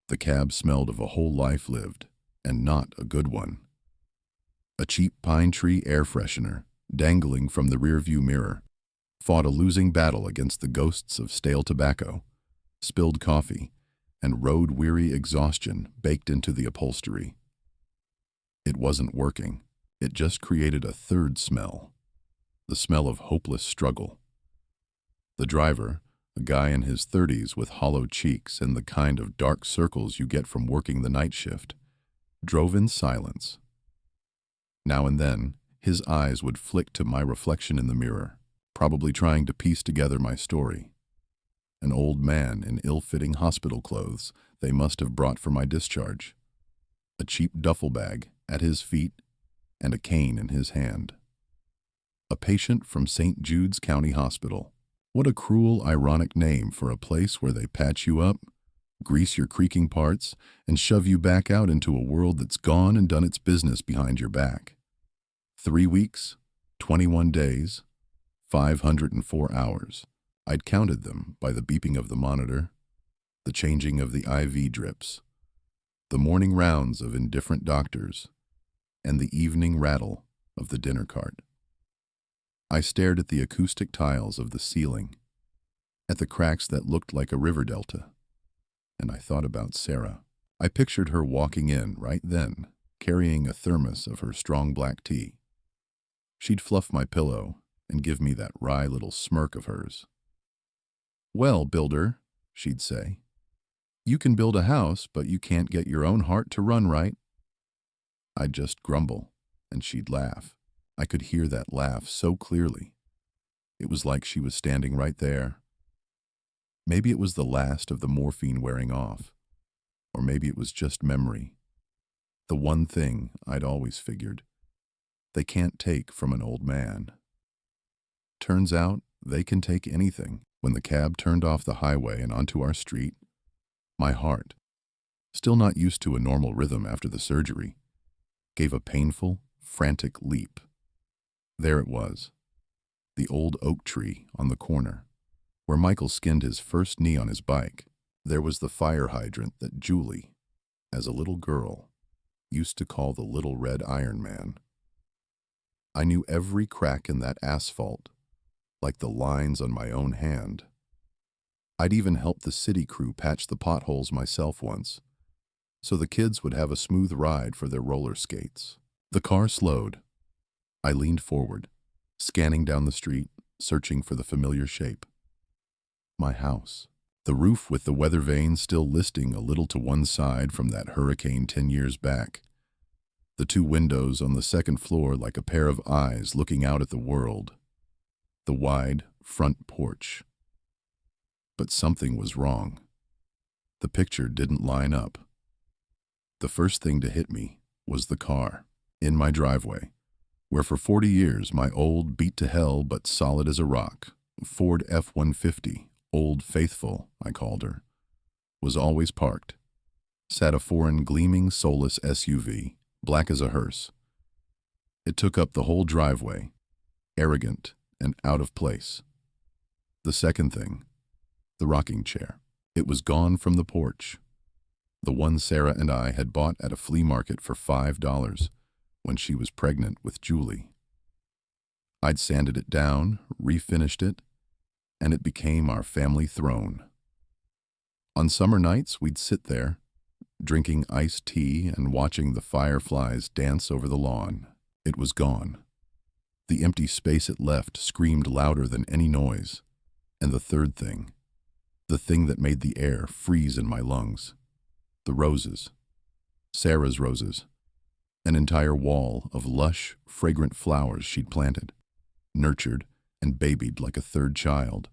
The cab smelled of a whole life lived, and not a good one. A cheap pine tree air freshener, dangling from the rearview mirror, fought a losing battle against the ghosts of stale tobacco, spilled coffee, and road-weary exhaustion baked into the upholstery. It wasn't working. It just created a third smell, the smell of hopeless struggle. The driver, a guy in his 30s with hollow cheeks and the kind of dark circles you get from working the night shift, drove in silence. Now and then, his eyes would flick to my reflection in the mirror, probably trying to piece together my story. An old man in ill-fitting hospital clothes they must have brought for my discharge. A cheap duffel bag at his feet and a cane in his hand. A patient from St. Jude's County Hospital. What a cruel, ironic name for a place where they patch you up, grease your creaking parts, and shove you back out into a world that's gone and done its business behind your back. 3 weeks, 21 days, 504 hours. I'd counted them by the beeping of the monitor, the changing of the IV drips, the morning rounds of indifferent doctors, and the evening rattle of the dinner cart. I stared at the acoustic tiles of the ceiling, at the cracks that looked like a river delta, and I thought about Sarah. I pictured her walking in right then, carrying a thermos of her strong black tea. She'd fluff my pillow and give me that wry little smirk of hers. "Well, builder," she'd say, "you can build a house, but you can't get your own heart to run right." I'd just grumble, and she'd laugh. I could hear that laugh so clearly. It was like she was standing right there. Maybe it was the last of the morphine wearing off, or maybe it was just memory. The one thing I'd always figured, they can't take from an old man. Turns out they can take anything. When the cab turned off the highway and onto our street, my heart, still not used to a normal rhythm after the surgery, gave a painful, frantic leap. There it was, the old oak tree on the corner, where Michael skinned his first knee on his bike. There was the fire hydrant that Julie, as a little girl, used to call the Little Red Iron Man. I knew every crack in that asphalt, like the lines on my own hand. I'd even helped the city crew patch the potholes myself once, so the kids would have a smooth ride for their roller skates. The car slowed. I leaned forward, scanning down the street, searching for the familiar shape. My house. The roof with the weather vane still listing a little to one side from that hurricane 10 years back. The 2 windows on the second floor like a pair of eyes looking out at the world. The wide front porch. But something was wrong. The picture didn't line up. The first thing to hit me was the car in my driveway, where for 40 years my old, beat-to-hell but solid as a rock, Ford F-150, Old Faithful, I called her, was always parked, sat a foreign gleaming soulless SUV, black as a hearse. It took up the whole driveway, arrogant and out of place. The second thing, the rocking chair. It was gone from the porch. The one Sarah and I had bought at a flea market for $5 when she was pregnant with Julie. I'd sanded it down, refinished it, and it became our family throne. On summer nights, we'd sit there, drinking iced tea and watching the fireflies dance over the lawn. It was gone. The empty space it left screamed louder than any noise. And the third thing, the thing that made the air freeze in my lungs, the roses, Sarah's roses, an entire wall of lush, fragrant flowers she'd planted, nurtured and babied like a third child.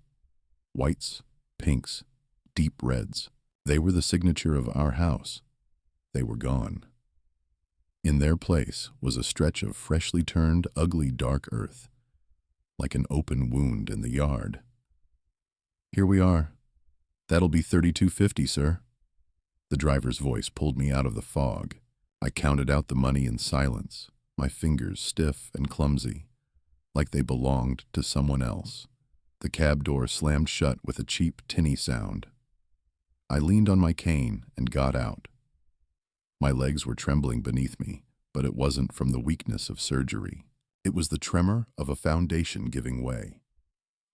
Whites, pinks, deep reds. They were the signature of our house. They were gone. In their place was a stretch of freshly turned, ugly, dark earth, like an open wound in the yard. "Here we are. That'll be $32.50, sir." The driver's voice pulled me out of the fog. I counted out the money in silence, my fingers stiff and clumsy, like they belonged to someone else. The cab door slammed shut with a cheap, tinny sound. I leaned on my cane and got out. My legs were trembling beneath me, but it wasn't from the weakness of surgery. It was the tremor of a foundation giving way.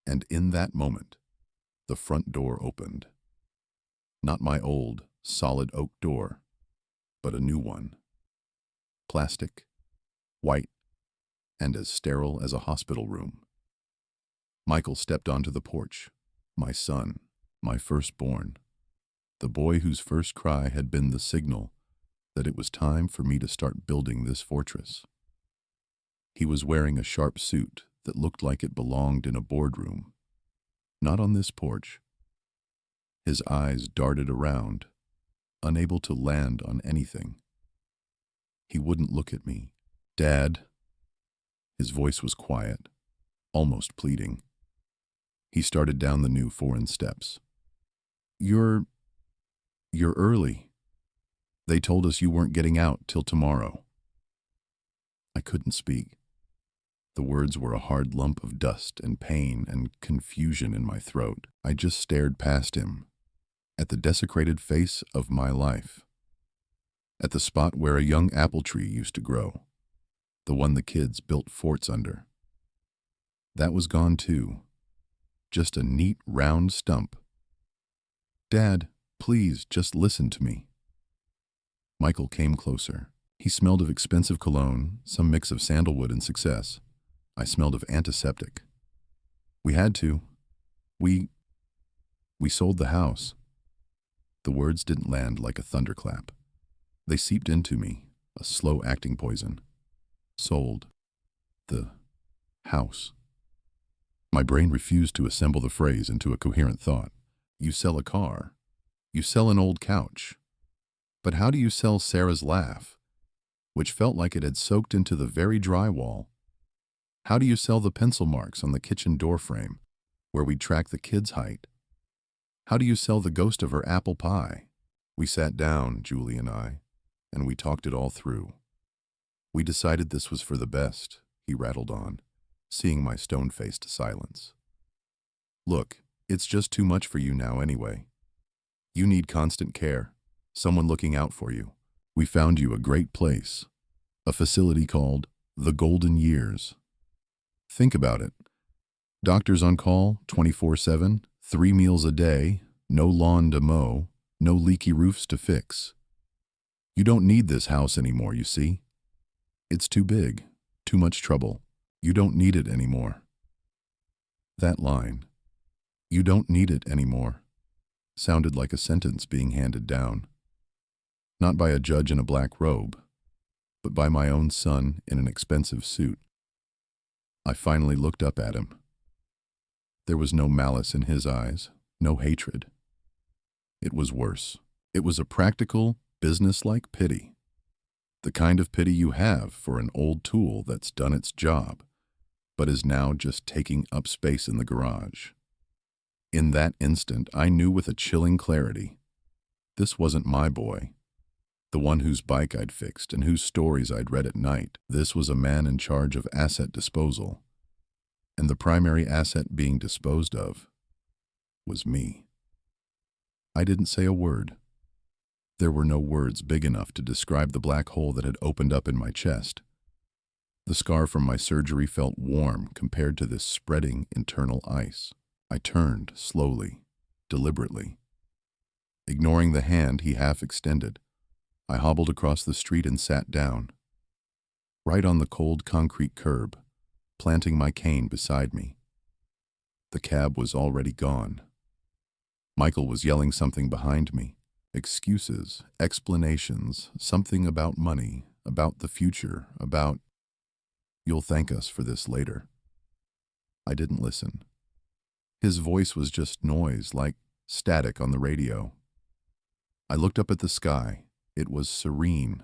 And in that moment, the front door opened. Not my old, solid oak door, but a new one. Plastic, white, and as sterile as a hospital room. Michael stepped onto the porch. My son, my firstborn. The boy whose first cry had been the signal that it was time for me to start building this fortress. He was wearing a sharp suit that looked like it belonged in a boardroom. Not on this porch. His eyes darted around, unable to land on anything. He wouldn't look at me. "Dad." His voice was quiet, almost pleading. He started down the new foreign steps. You're early. They told us you weren't getting out till tomorrow." I couldn't speak. The words were a hard lump of dust and pain and confusion in my throat. I just stared past him, at the desecrated face of my life, at the spot where a young apple tree used to grow, the one the kids built forts under. That was gone too. Just a neat, round stump. "Dad, please, just listen to me." Michael came closer. He smelled of expensive cologne, some mix of sandalwood and success. I smelled of antiseptic. "We had to. We sold the house." The words didn't land like a thunderclap. They seeped into me, a slow-acting poison. Sold. The house. My brain refused to assemble the phrase into a coherent thought. You sell a car. You sell an old couch. But how do you sell Sarah's laugh, which felt like it had soaked into the very drywall? How do you sell the pencil marks on the kitchen door frame, where we'd track the kid's height? How do you sell the ghost of her apple pie? We sat down, Julie and I, and we talked it all through. We decided this was for the best, he rattled on, seeing my stone-faced silence. "Look, it's just too much for you now anyway. You need constant care, someone looking out for you. We found you a great place, a facility called The Golden Years. Think about it. Doctors on call 24/7, 3 meals a day, no lawn to mow, no leaky roofs to fix. You don't need this house anymore, you see. It's too big, too much trouble. You don't need it anymore." That line, "You don't need it anymore," sounded like a sentence being handed down. Not by a judge in a black robe, but by my own son in an expensive suit. I finally looked up at him. There was no malice in his eyes, no hatred. It was worse. It was a practical, businesslike pity. The kind of pity you have for an old tool that's done its job, but is now just taking up space in the garage. In that instant, I knew with a chilling clarity, this wasn't my boy, the one whose bike I'd fixed and whose stories I'd read at night. This was a man in charge of asset disposal, and the primary asset being disposed of was me. I didn't say a word. There were no words big enough to describe the black hole that had opened up in my chest. The scar from my surgery felt warm compared to this spreading internal ice. I turned slowly, deliberately. Ignoring the hand he half extended, I hobbled across the street and sat down, right on the cold concrete curb, planting my cane beside me. The cab was already gone. Michael was yelling something behind me. Excuses, explanations, something about money, about the future, about, "You'll thank us for this later." I didn't listen. His voice was just noise, like static on the radio. I looked up at the sky. It was serene.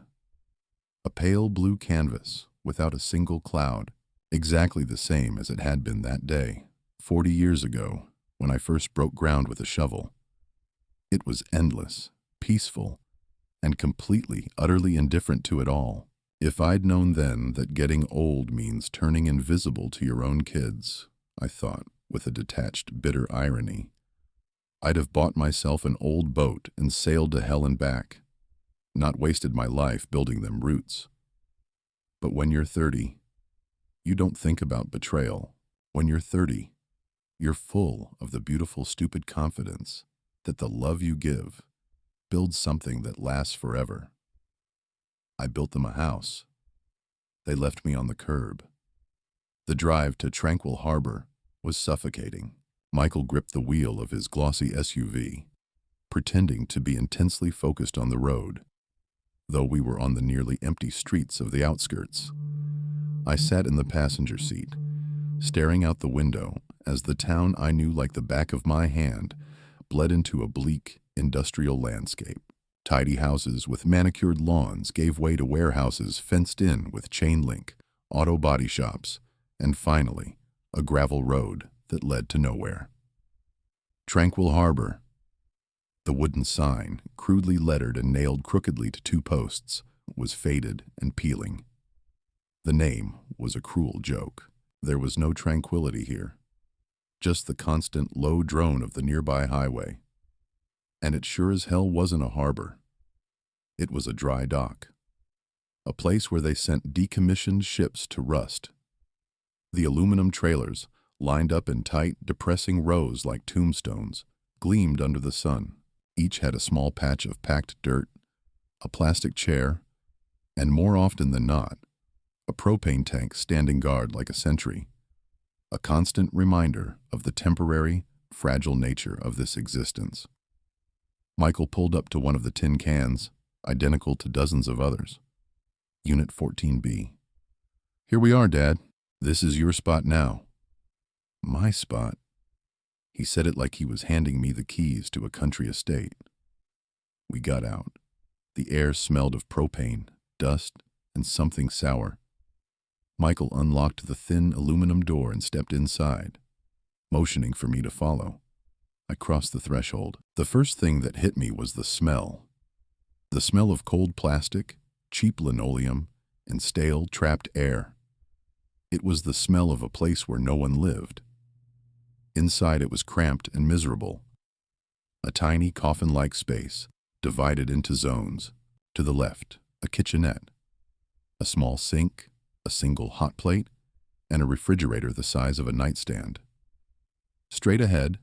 A pale blue canvas, without a single cloud, exactly the same as it had been that day, 40 years ago, when I first broke ground with a shovel. It was endless, peaceful, and completely, utterly indifferent to it all. If I'd known then that getting old means turning invisible to your own kids, I thought, with a detached, bitter irony, I'd have bought myself an old boat and sailed to hell and back, not wasted my life building them roots. But when you're 30, you don't think about betrayal. When you're 30, you're full of the beautiful, stupid confidence that the love you give builds something that lasts forever. I built them a house. They left me on the curb. The drive to Tranquil Harbor was suffocating. Michael gripped the wheel of his glossy SUV, pretending to be intensely focused on the road, though we were on the nearly empty streets of the outskirts. I sat in the passenger seat, staring out the window as the town I knew like the back of my hand bled into a bleak, industrial landscape. Tidy houses with manicured lawns gave way to warehouses fenced in with chain link, auto body shops, and finally, a gravel road that led to nowhere. Tranquil Harbor. The wooden sign, crudely lettered and nailed crookedly to two posts, was faded and peeling. The name was a cruel joke. There was no tranquility here, just the constant low drone of the nearby highway. And it sure as hell wasn't a harbor. It was a dry dock, a place where they sent decommissioned ships to rust. The aluminum trailers, lined up in tight, depressing rows like tombstones, gleamed under the sun. Each had a small patch of packed dirt, a plastic chair, and more often than not, a propane tank standing guard like a sentry, a constant reminder of the temporary, fragile nature of this existence. Michael pulled up to one of the tin cans, identical to dozens of others. Unit 14B. Here we are, Dad. This is your spot now. My spot? He said it like he was handing me the keys to a country estate. We got out. The air smelled of propane, dust, and something sour. Michael unlocked the thin aluminum door and stepped inside, motioning for me to follow. I crossed the threshold. The first thing that hit me was the smell. The smell of cold plastic, cheap linoleum, and stale, trapped air. It was the smell of a place where no one lived. Inside it was cramped and miserable. A tiny coffin-like space, divided into zones. To the left, a kitchenette. A small sink, a single hot plate, and a refrigerator the size of a nightstand. Straight ahead,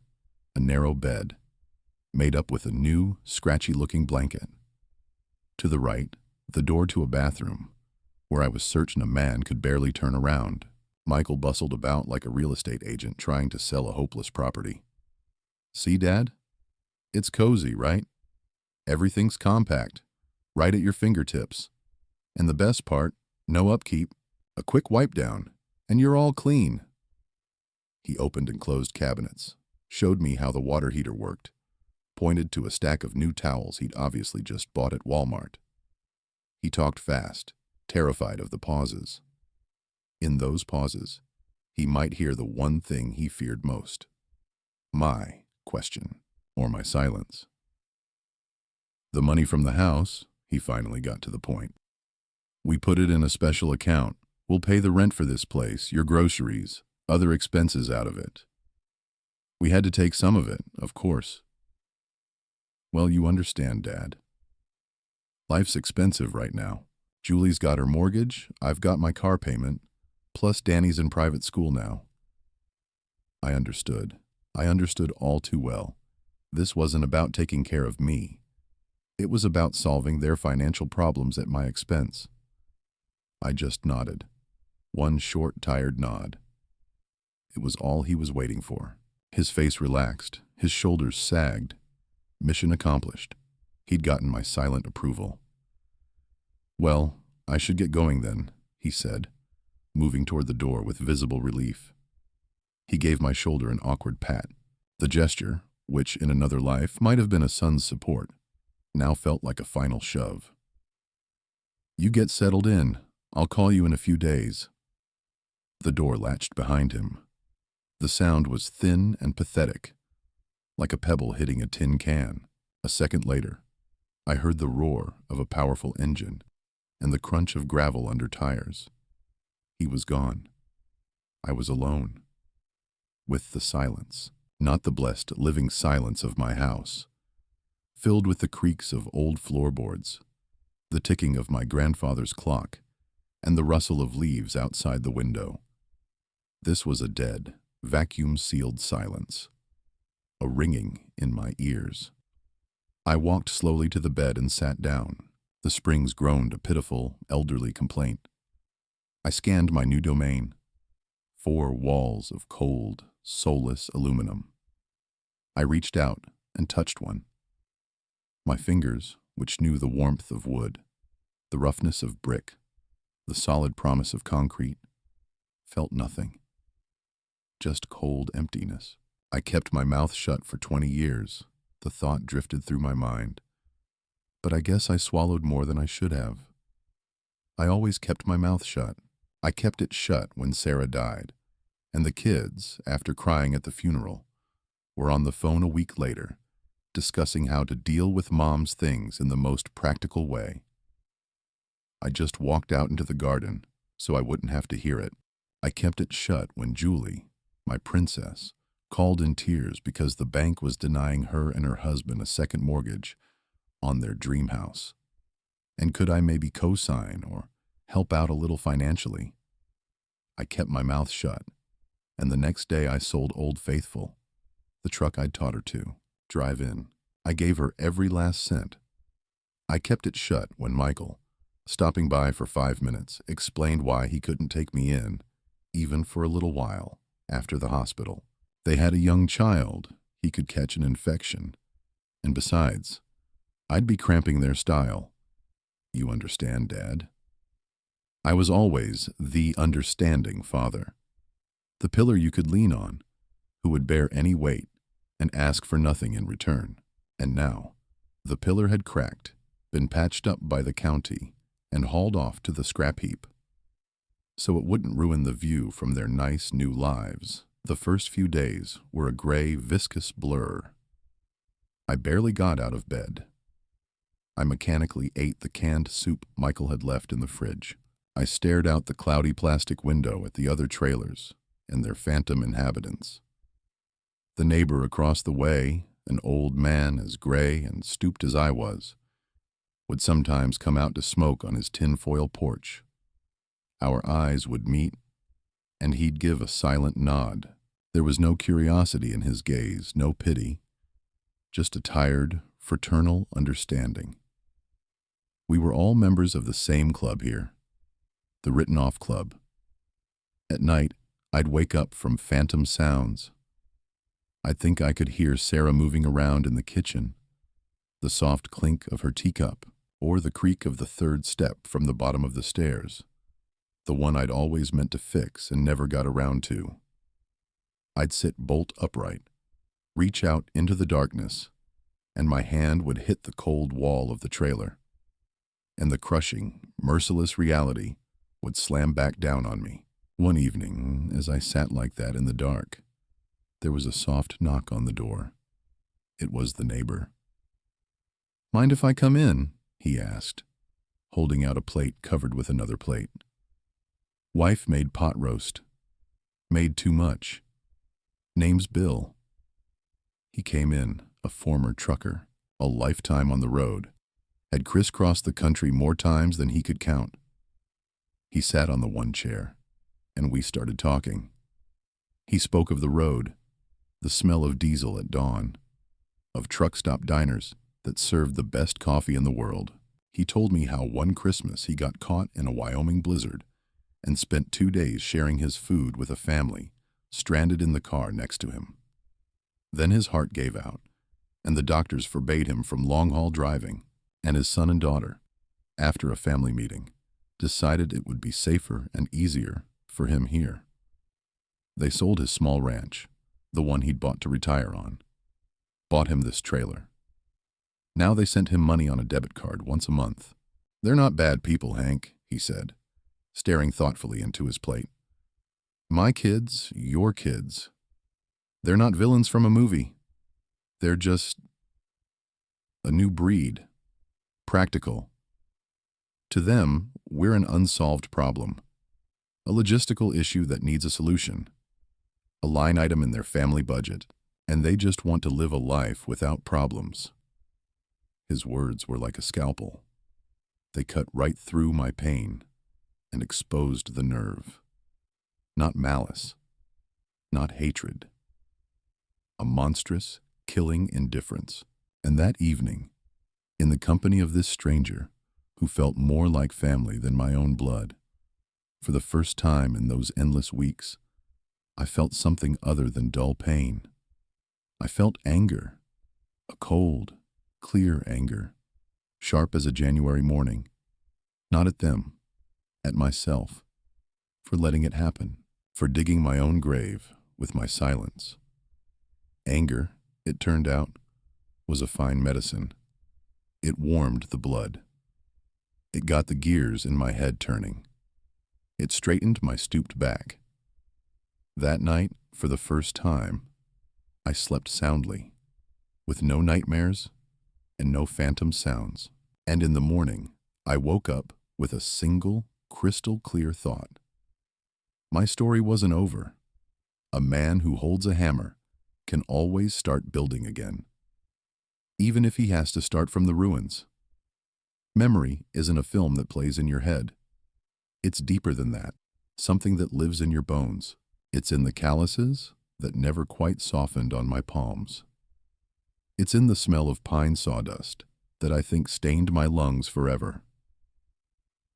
a narrow bed, made up with a new, scratchy-looking blanket. To the right, the door to a bathroom, where I was certain a man could barely turn around. Michael bustled about like a real estate agent trying to sell a hopeless property. See, Dad? It's cozy, right? Everything's compact, right at your fingertips. And the best part, no upkeep, a quick wipe down, and you're all clean. He opened and closed cabinets, showed me how the water heater worked, pointed to a stack of new towels he'd obviously just bought at Walmart. He talked fast, terrified of the pauses. In those pauses, he might hear the one thing he feared most. My question, or my silence. The money from the house, he finally got to the point. We put it in a special account. We'll pay the rent for this place, your groceries, other expenses out of it. We had to take some of it, of course. Well, you understand, Dad. Life's expensive right now. Julie's got her mortgage, I've got my car payment, plus Danny's in private school now. I understood. I understood all too well. This wasn't about taking care of me. It was about solving their financial problems at my expense. I just nodded. One short, tired nod. It was all he was waiting for. His face relaxed, his shoulders sagged. Mission accomplished. He'd gotten my silent approval. Well, I should get going then, he said, moving toward the door with visible relief. He gave my shoulder an awkward pat. The gesture, which in another life might have been a son's support, now felt like a final shove. You get settled in. I'll call you in a few days. The door latched behind him. The sound was thin and pathetic, like a pebble hitting a tin can. A second later, I heard the roar of a powerful engine and the crunch of gravel under tires. He was gone. I was alone, with the silence. not the blessed living silence of my house, filled with the creaks of old floorboards, the ticking of my grandfather's clock, and the rustle of leaves outside the window. This was a dead, vacuum-sealed silence, a ringing in my ears. I walked slowly to the bed and sat down. The springs groaned a pitiful, elderly complaint. I scanned my new domain. 4 walls of cold, soulless aluminum. I reached out and touched one. My fingers, which knew the warmth of wood, the roughness of brick, the solid promise of concrete, felt nothing. Just cold emptiness. I kept my mouth shut for 20 years. The thought drifted through my mind. But I guess I swallowed more than I should have. I always kept my mouth shut. I kept it shut when Sarah died, and the kids, after crying at the funeral, were on the phone a week later, discussing how to deal with Mom's things in the most practical way. I just walked out into the garden so I wouldn't have to hear it. I kept it shut when Julie, my princess, called in tears because the bank was denying her and her husband a second mortgage on their dream house. And could I maybe co-sign or help out a little financially? I kept my mouth shut, and the next day I sold Old Faithful, the truck I'd taught her to drive in. I gave her every last cent. I kept it shut when Michael, stopping by for 5 minutes, explained why he couldn't take me in, even for a little while, after the hospital. They had a young child, he could catch an infection, and besides, I'd be cramping their style. You understand, Dad? I was always the understanding father, the pillar you could lean on, who would bear any weight and ask for nothing in return. And now, the pillar had cracked, been patched up by the county, and hauled off to the scrap heap. So it wouldn't ruin the view from their nice new lives. The first few days were a gray, viscous blur. I barely got out of bed. I mechanically ate the canned soup Michael had left in the fridge. I stared out the cloudy plastic window at the other trailers and their phantom inhabitants. The neighbor across the way, an old man as gray and stooped as I was, would sometimes come out to smoke on his tinfoil porch. Our eyes would meet, and he'd give a silent nod. There was no curiosity in his gaze, no pity, just a tired, fraternal understanding. We were all members of the same club here, the written-off club. At night, I'd wake up from phantom sounds. I'd think I could hear Sarah moving around in the kitchen, the soft clink of her teacup, or the creak of the third step from the bottom of the stairs, the one I'd always meant to fix and never got around to. I'd sit bolt upright, reach out into the darkness, and my hand would hit the cold wall of the trailer, and the crushing, merciless reality would slam back down on me. One evening, as I sat like that in the dark, there was a soft knock on the door. It was the neighbor. "Mind if I come in?" he asked, holding out a plate covered with another plate. "Wife made pot roast. Made too much. Name's Bill." He came in, a former trucker, a lifetime on the road, had crisscrossed the country more times than he could count. He sat on the one chair, and we started talking. He spoke of the road, the smell of diesel at dawn, of truck stop diners that served the best coffee in the world. He told me how one Christmas he got caught in a Wyoming blizzard and spent 2 days sharing his food with a family stranded in the car next to him. Then his heart gave out, and the doctors forbade him from long-haul driving, and his son and daughter, after a family meeting, decided it would be safer and easier for him here. They sold his small ranch, the one he'd bought to retire on, bought him this trailer. Now they sent him money on a debit card once a month. "They're not bad people, Hank," he said, staring thoughtfully into his plate. "My kids, your kids. They're not villains from a movie. They're just a new breed. Practical. To them, we're an unsolved problem, a logistical issue that needs a solution, a line item in their family budget. and they just want to live a life without problems. His words were like a scalpel. They cut right through my pain and exposed the nerve. Not malice, not hatred. A monstrous, killing indifference. And that evening, in the company of this stranger, who felt more like family than my own blood, for the first time in those endless weeks, I felt something other than dull pain. I felt anger, a cold, clear anger, sharp as a January morning, not at them, at myself, for letting it happen, for digging my own grave with my silence. Anger, it turned out, was a fine medicine. It warmed the blood. It got the gears in my head turning. It straightened my stooped back. That night, for the first time, I slept soundly, with no nightmares and no phantom sounds. And in the morning, I woke up with a single, crystal-clear thought. My story wasn't over. A man who holds a hammer can always start building again, even if he has to start from the ruins. Memory isn't a film that plays in your head. It's deeper than that, something that lives in your bones. It's in the calluses that never quite softened on my palms. It's in the smell of pine sawdust that I think stained my lungs forever.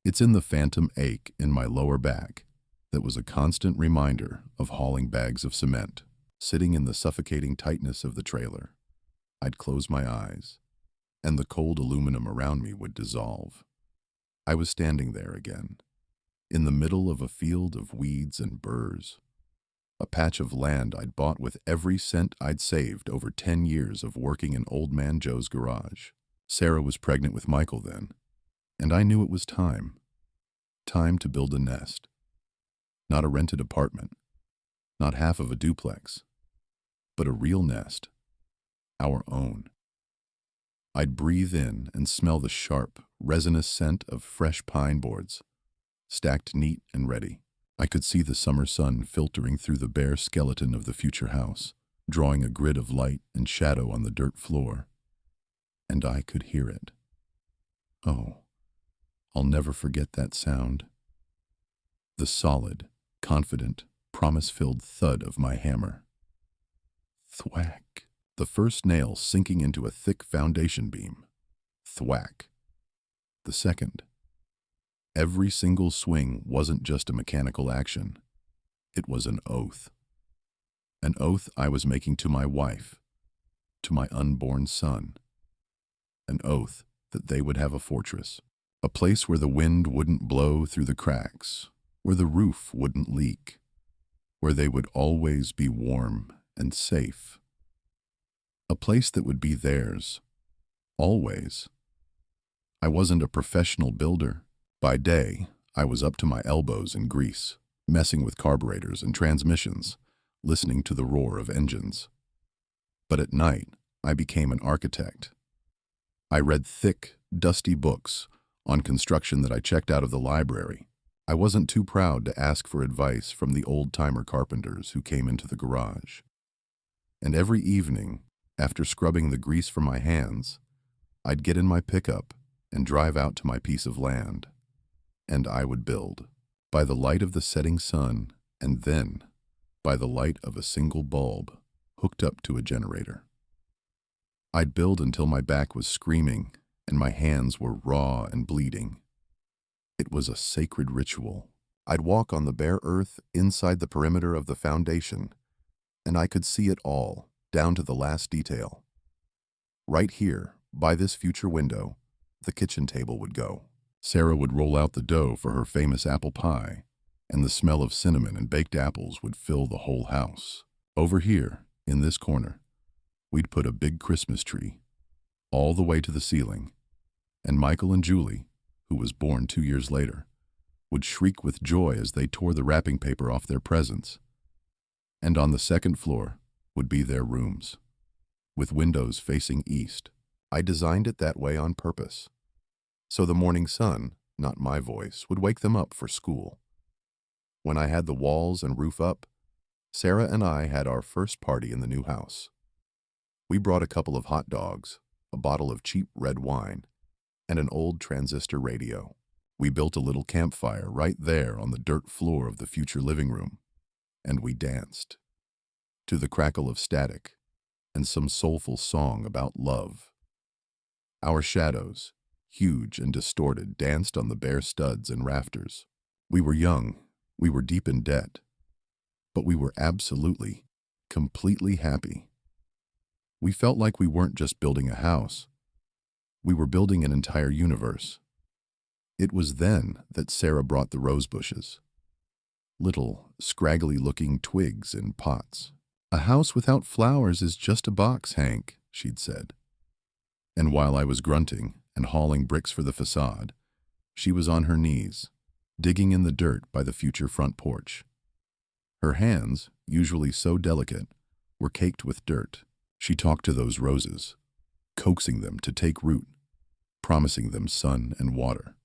It's in the phantom ache in my lower back that was a constant reminder of hauling bags of cement. Sitting in the suffocating tightness of the trailer, I'd close my eyes, and the cold aluminum around me would dissolve. I was standing there again, in the middle of a field of weeds and burrs, a patch of land I'd bought with every cent I'd saved over 10 years of working in Old Man Joe's garage. Sarah was pregnant with Michael then, and I knew it was time. Time to build a nest. Not a rented apartment, not half of a duplex, but a real nest, our own. I'd breathe in and smell the sharp, resinous scent of fresh pine boards, stacked neat and ready. I could see the summer sun filtering through the bare skeleton of the future house, drawing a grid of light and shadow on the dirt floor. And I could hear it. Oh, I'll never forget that sound. The solid, confident, promise-filled thud of my hammer. Thwack. The first nail sinking into a thick foundation beam. Thwack. The second. Every single swing wasn't just a mechanical action. It was an oath. An oath I was making to my wife, to my unborn son. An oath that they would have a fortress, a place where the wind wouldn't blow through the cracks, where the roof wouldn't leak, where they would always be warm and safe. A place that would be theirs, always. I wasn't a professional builder. By day, I was up to my elbows in grease, messing with carburetors and transmissions, listening to the roar of engines. But at night, I became an architect. I read thick, dusty books on construction that I checked out of the library. I wasn't too proud to ask for advice from the old-timer carpenters who came into the garage. And every evening, after scrubbing the grease from my hands, I'd get in my pickup and drive out to my piece of land. And I would build, by the light of the setting sun, and then by the light of a single bulb hooked up to a generator. I'd build until my back was screaming and my hands were raw and bleeding. It was a sacred ritual. I'd walk on the bare earth inside the perimeter of the foundation, and I could see it all, down to the last detail. Right here, by this future window, the kitchen table would go. Sarah would roll out the dough for her famous apple pie, and the smell of cinnamon and baked apples would fill the whole house. Over here, in this corner, we'd put a big Christmas tree, all the way to the ceiling, and Michael and Julie, who was born 2 years later, would shriek with joy as they tore the wrapping paper off their presents. And on the second floor would be their rooms, with windows facing east. I designed it that way on purpose, so the morning sun, not my voice, would wake them up for school. When I had the walls and roof up, Sarah and I had our first party in the new house. We brought a couple of hot dogs, a bottle of cheap red wine, and an old transistor radio. We built a little campfire right there on the dirt floor of the future living room, and we danced to the crackle of static and some soulful song about love. Our shadows, huge and distorted, danced on the bare studs and rafters. We were young, we were deep in debt, but we were absolutely, completely happy. We felt like we weren't just building a house. We were building an entire universe. It was then that Sarah brought the rose bushes. Little, scraggly-looking twigs in pots. "A house without flowers is just a box, Hank," she'd said. And while I was grunting and hauling bricks for the facade, she was on her knees, digging in the dirt by the future front porch. Her hands, usually so delicate, were caked with dirt. She talked to those roses, coaxing them to take root, promising them sun and water.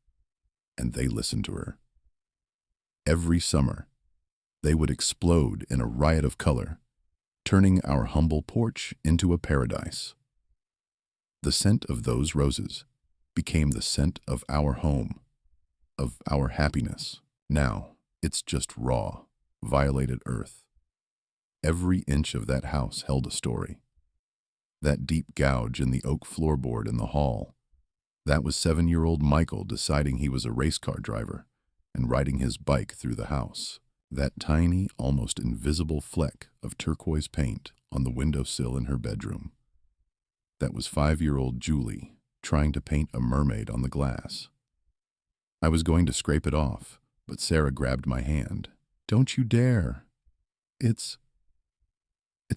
And they listened to her. Every summer, they would explode in a riot of color, turning our humble porch into a paradise. The scent of those roses became the scent of our home, of our happiness. Now, it's just raw, violated earth. Every inch of that house held a story. That deep gouge in the oak floorboard in the hall, that was 7-year-old Michael deciding he was a race car driver and riding his bike through the house. That tiny, almost invisible fleck of turquoise paint on the windowsill in her bedroom. That was 5-year-old Julie trying to paint a mermaid on the glass. I was going to scrape it off, but Sarah grabbed my hand. "Don't you dare. It's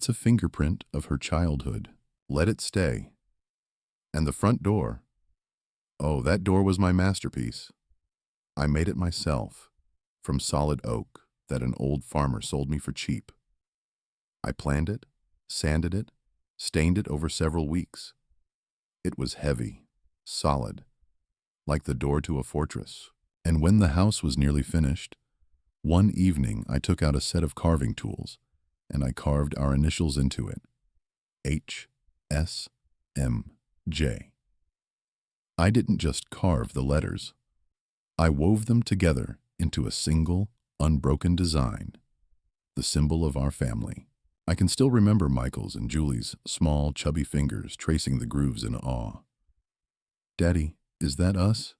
a fingerprint of her childhood. Let it stay." And the front door. Oh, that door was my masterpiece. I made it myself, from solid oak that an old farmer sold me for cheap. I planned it, sanded it, stained it over several weeks. It was heavy, solid, like the door to a fortress. And when the house was nearly finished, one evening I took out a set of carving tools and I carved our initials into it. H.S.M.J. I didn't just carve the letters. I wove them together into a single, unbroken design, the symbol of our family. I can still remember Michael's and Julie's small, chubby fingers tracing the grooves in awe. "Daddy, is that us?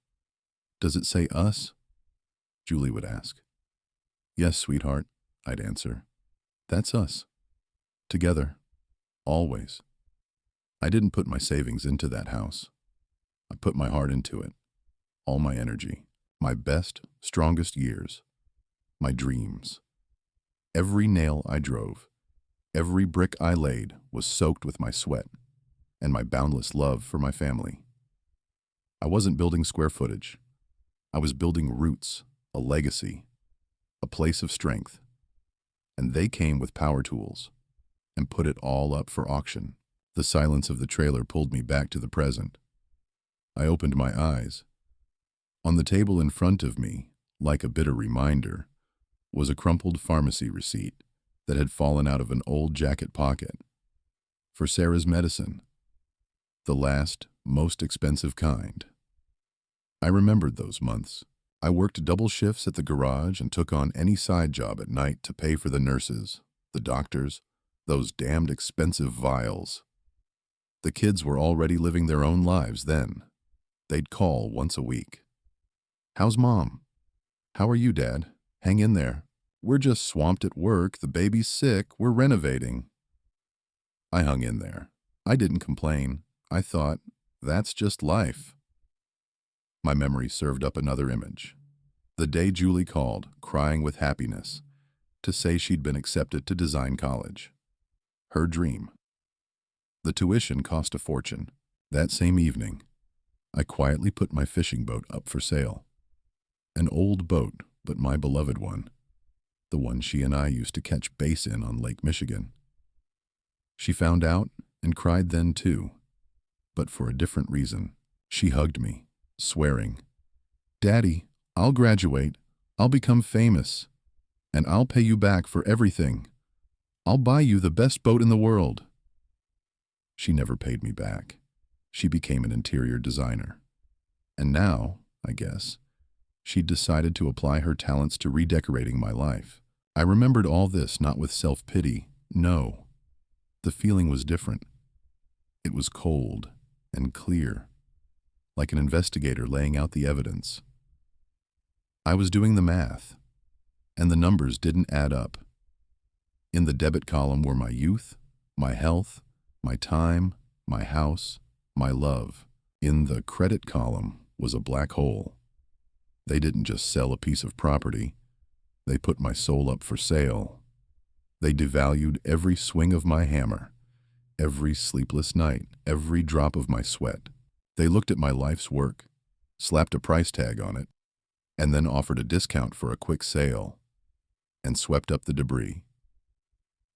Does it say us?" Julie would ask. "Yes, sweetheart," I'd answer. "That's us. Together. Always." I didn't put my savings into that house. I put my heart into it. All my energy. My best, strongest years. My dreams. Every nail I drove, every brick I laid was soaked with my sweat and my boundless love for my family. I wasn't building square footage. I was building roots, a legacy, a place of strength. And they came with power tools and put it all up for auction. The silence of the trailer pulled me back to the present. I opened my eyes. On the table in front of me, like a bitter reminder, was a crumpled pharmacy receipt that had fallen out of an old jacket pocket. For Sarah's medicine. The last, most expensive kind. I remembered those months. I worked double shifts at the garage and took on any side job at night to pay for the nurses, the doctors, those damned expensive vials. The kids were already living their own lives then. They'd call once a week. "How's Mom? How are you, Dad? Hang in there. We're just swamped at work. The baby's sick. We're renovating." I hung in there. I didn't complain. I thought, that's just life. My memory served up another image. The day Julie called, crying with happiness, to say she'd been accepted to design college. Her dream. The tuition cost a fortune. That same evening, I quietly put my fishing boat up for sale. An old boat, but my beloved one. The one she and I used to catch bass in on Lake Michigan. She found out and cried then too, but for a different reason. She hugged me, swearing, "Daddy, I'll graduate, I'll become famous, and I'll pay you back for everything. I'll buy you the best boat in the world." She never paid me back. She became an interior designer. And now, I guess, she'd decided to apply her talents to redecorating my life. I remembered all this not with self-pity. No, the feeling was different. It was cold and clear, like an investigator laying out the evidence. I was doing the math, and the numbers didn't add up. In the debit column were my youth, my health, my time, my house, my love. In the credit column was a black hole. They didn't just sell a piece of property. They put my soul up for sale. They devalued every swing of my hammer, every sleepless night, every drop of my sweat. They looked at my life's work, slapped a price tag on it, and then offered a discount for a quick sale, and swept up the debris.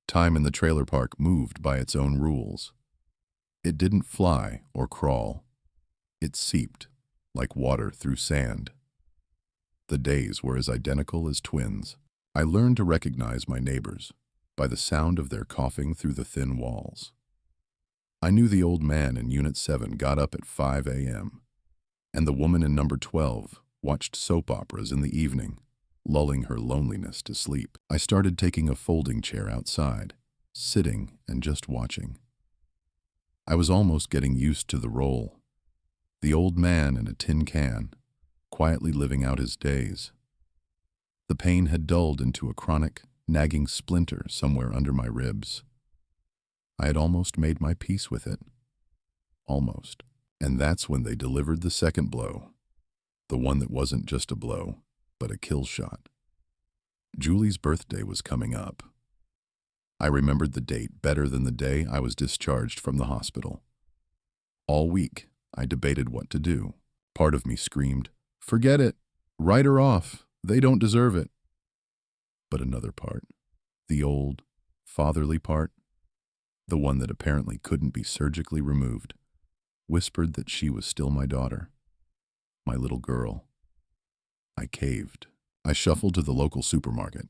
Time in the trailer park moved by its own rules. It didn't fly or crawl. It seeped like water through sand. The days were as identical as twins. I learned to recognize my neighbors by the sound of their coughing through the thin walls. I knew the old man in Unit 7 got up at 5 a.m., and the woman in number 12 watched soap operas in the evening, lulling her loneliness to sleep. I started taking a folding chair outside, sitting and just watching. I was almost getting used to the role. The old man in a tin can, quietly living out his days. The pain had dulled into a chronic, nagging splinter somewhere under my ribs. I had almost made my peace with it. Almost. And that's when they delivered the second blow. The one that wasn't just a blow, but a kill shot. Julie's birthday was coming up. I remembered the date better than the day I was discharged from the hospital. All week, I debated what to do. Part of me screamed, "Forget it! Write her off! They don't deserve it!" But another part, the old, fatherly part, the one that apparently couldn't be surgically removed, whispered that she was still my daughter, my little girl. I caved. I shuffled to the local supermarket,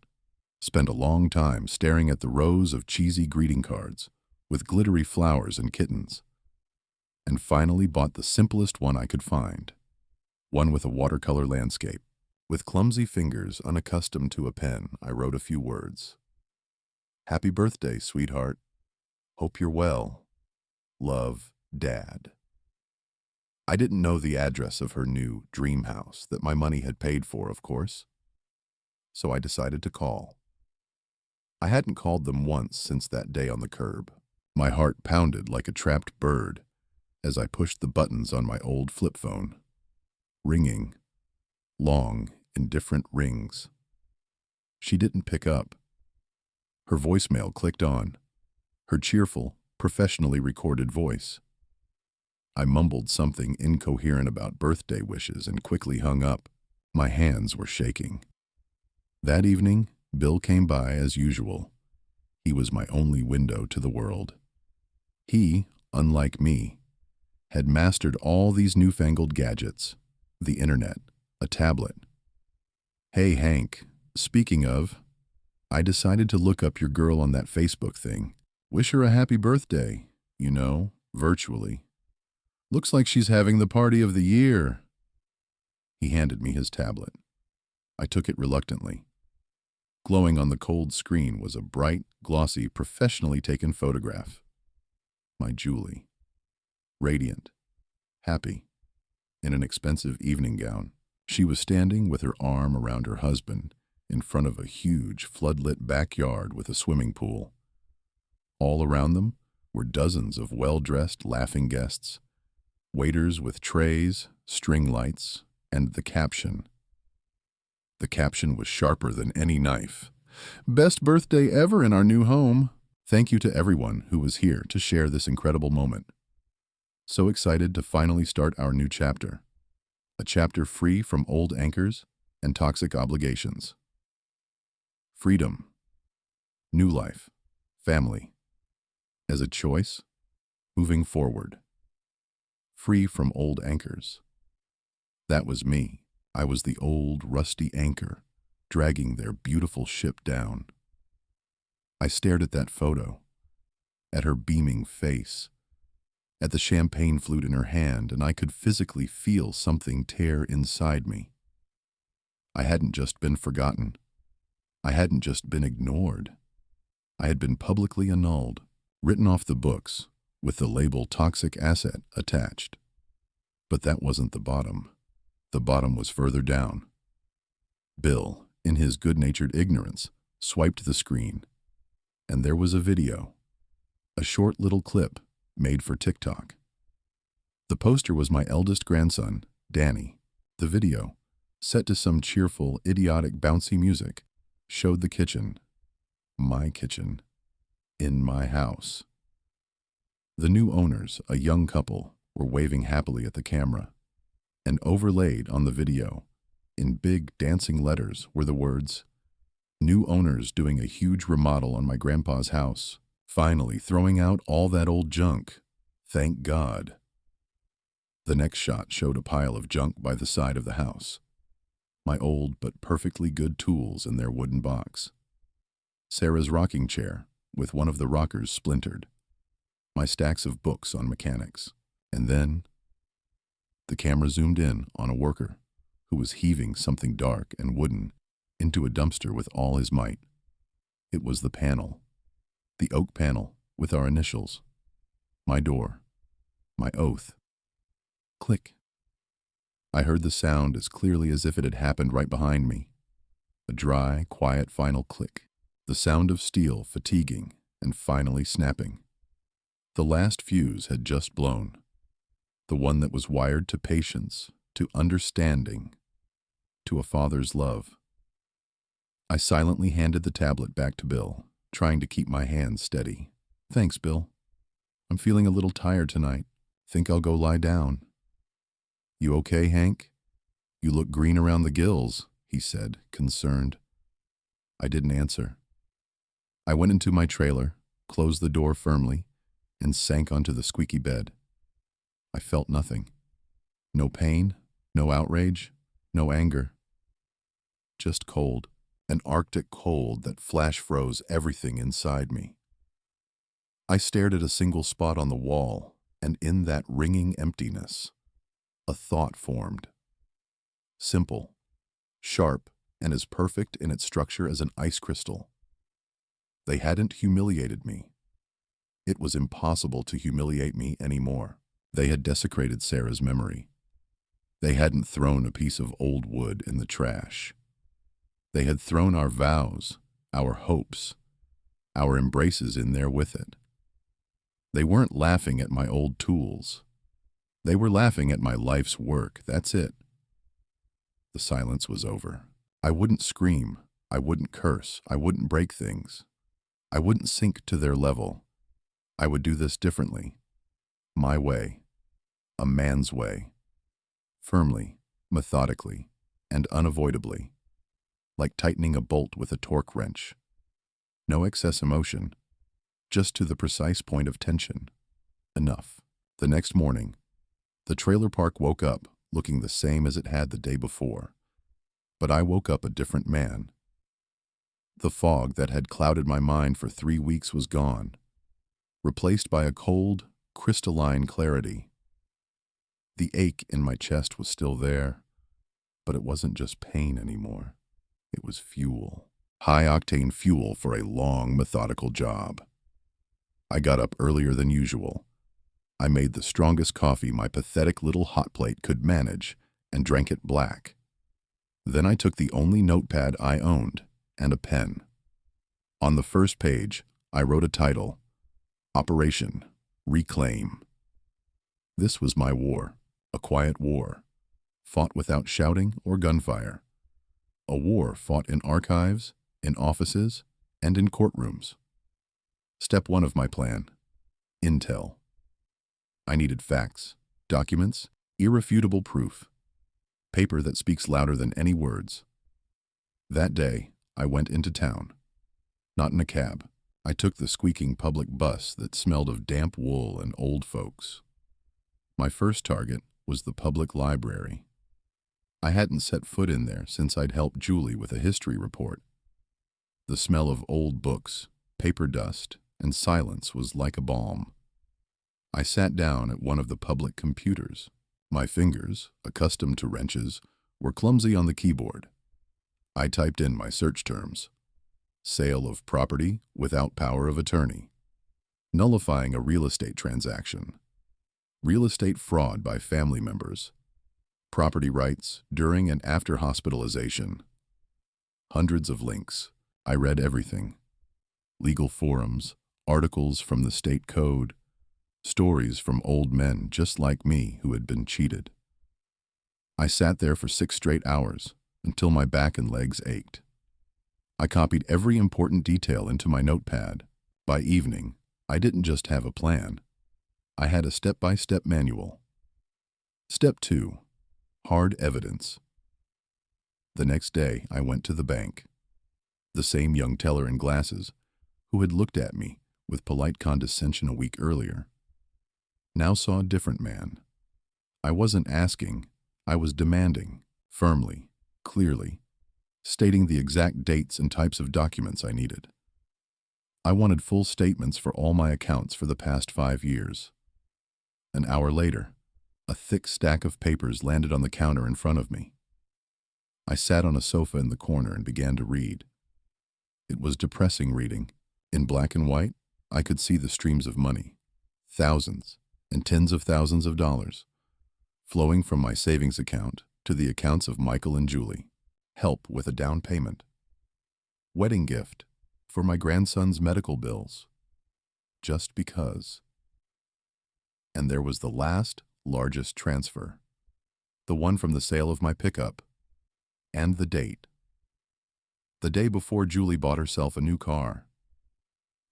spent a long time staring at the rows of cheesy greeting cards with glittery flowers and kittens, and finally bought the simplest one I could find, one with a watercolor landscape. With clumsy fingers unaccustomed to a pen, I wrote a few words. "Happy birthday, sweetheart. Hope you're well. Love, Dad." I didn't know the address of her new dream house that my money had paid for, of course. So I decided to call. I hadn't called them once since that day on the curb. My heart pounded like a trapped bird as I pushed the buttons on my old flip phone. Ringing. Long, indifferent rings. She didn't pick up. Her voicemail clicked on. Her cheerful, professionally recorded voice. I mumbled something incoherent about birthday wishes and quickly hung up. My hands were shaking. That evening, Bill came by as usual. He was my only window to the world. He, unlike me, had mastered all these newfangled gadgets, the internet, a tablet. "Hey, Hank, speaking of, I decided to look up your girl on that Facebook thing. Wish her a happy birthday, virtually. Looks like she's having the party of the year." He handed me his tablet. I took it reluctantly. Glowing on the cold screen was a bright, glossy, professionally taken photograph. My Julie. Radiant. Happy. In an expensive evening gown. She was standing with her arm around her husband in front of a huge, floodlit backyard with a swimming pool. All around them were dozens of well-dressed, laughing guests, waiters with trays, string lights, and the caption. The caption was sharper than any knife. "Best birthday ever in our new home. Thank you to everyone who was here to share this incredible moment. So excited to finally start our new chapter. A chapter free from old anchors and toxic obligations. Freedom. New life. Family. As a choice. Moving forward. Free from old anchors." That was me. I was the old, rusty anchor, dragging their beautiful ship down. I stared at that photo, at her beaming face, at the champagne flute in her hand, and I could physically feel something tear inside me. I hadn't just been forgotten. I hadn't just been ignored. I had been publicly annulled, written off the books, with the label toxic asset attached. But that wasn't the bottom. The bottom was further down. Bill, in his good-natured ignorance, swiped the screen, and there was a video, a short little clip made for TikTok. The poster was my eldest grandson, Danny. The video, set to some cheerful, idiotic, bouncy music, showed the kitchen, my kitchen, in my house. The new owners, a young couple, were waving happily at the camera, and overlaid on the video, in big dancing letters, were the words, "New owners doing a huge remodel on my grandpa's house. Finally throwing out all that old junk. Thank God." The next shot showed a pile of junk by the side of the house. My old but perfectly good tools in their wooden box. Sarah's rocking chair, with one of the rockers splintered. My stacks of books on mechanics. And then, the camera zoomed in on a worker who was heaving something dark and wooden into a dumpster with all his might. It was the panel. The oak panel with our initials. My door. My oath. Click. I heard the sound as clearly as if it had happened right behind me. A dry, quiet final click. The sound of steel fatiguing and finally snapping. The last fuse had just blown. The one that was wired to patience, to understanding, to a father's love. I silently handed the tablet back to Bill, trying to keep my hands steady. "Thanks, Bill. I'm feeling a little tired tonight. Think I'll go lie down." "You okay, Hank? You look green around the gills," he said, concerned. I didn't answer. I went into my trailer, closed the door firmly, and sank onto the squeaky bed. I felt nothing. No pain, no outrage, no anger. Just cold, an arctic cold that flash froze everything inside me. I stared at a single spot on the wall, and in that ringing emptiness, a thought formed. Simple, sharp, and as perfect in its structure as an ice crystal. They hadn't humiliated me. It was impossible to humiliate me anymore. They had desecrated Sarah's memory. They hadn't thrown a piece of old wood in the trash. They had thrown our vows, our hopes, our embraces in there with it. They weren't laughing at my old tools. They were laughing at my life's work, that's it. The silence was over. I wouldn't scream, I wouldn't curse, I wouldn't break things. I wouldn't sink to their level. I would do this differently. My way. A man's way. Firmly, methodically, and unavoidably. Like tightening a bolt with a torque wrench. No excess emotion, just to the precise point of tension. Enough. The next morning, the trailer park woke up looking the same as it had the day before. But I woke up a different man. The fog that had clouded my mind for 3 weeks was gone, replaced by a cold, crystalline clarity. The ache in my chest was still there, but it wasn't just pain anymore. It was fuel. High-octane fuel for a long, methodical job. I got up earlier than usual. I made the strongest coffee my pathetic little hot plate could manage and drank it black. Then I took the only notepad I owned and a pen. On the first page, I wrote a title, Operation Reclaim. This was my war, a quiet war, fought without shouting or gunfire. A war fought in archives, in offices, and in courtrooms. Step 1 of my plan, intel. I needed facts, documents, irrefutable proof, paper that speaks louder than any words. That day, I went into town. Not in a cab. I took the squeaking public bus that smelled of damp wool and old folks. My first target was the public library. I hadn't set foot in there since I'd helped Julie with a history report. The smell of old books, paper dust, and silence was like a balm. I sat down at one of the public computers. My fingers, accustomed to wrenches, were clumsy on the keyboard. I typed in my search terms: sale of property without power of attorney, nullifying a real estate transaction, real estate fraud by family members, property rights during and after hospitalization. Hundreds of links. I read everything: legal forums, articles from the state code, stories from old men just like me who had been cheated. I sat there for 6 straight hours until my back and legs ached. I copied every important detail into my notepad. By evening, I didn't just have a plan. I had a step-by-step manual. Step 2. Hard evidence. The next day, I went to the bank. The same young teller in glasses, who had looked at me with polite condescension a week earlier, now saw a different man. I wasn't asking, I was demanding, firmly, clearly, stating the exact dates and types of documents I needed. I wanted full statements for all my accounts for the past 5 years. An hour later, a thick stack of papers landed on the counter in front of me. I sat on a sofa in the corner and began to read. It was depressing reading. In black and white, I could see the streams of money, thousands and tens of thousands of dollars, flowing from my savings account to the accounts of Michael and Julie. Help with a down payment. Wedding gift for my grandson's medical bills. Just because. And there was the last, largest transfer. The one from the sale of my pickup. And the date. The day before Julie bought herself a new car.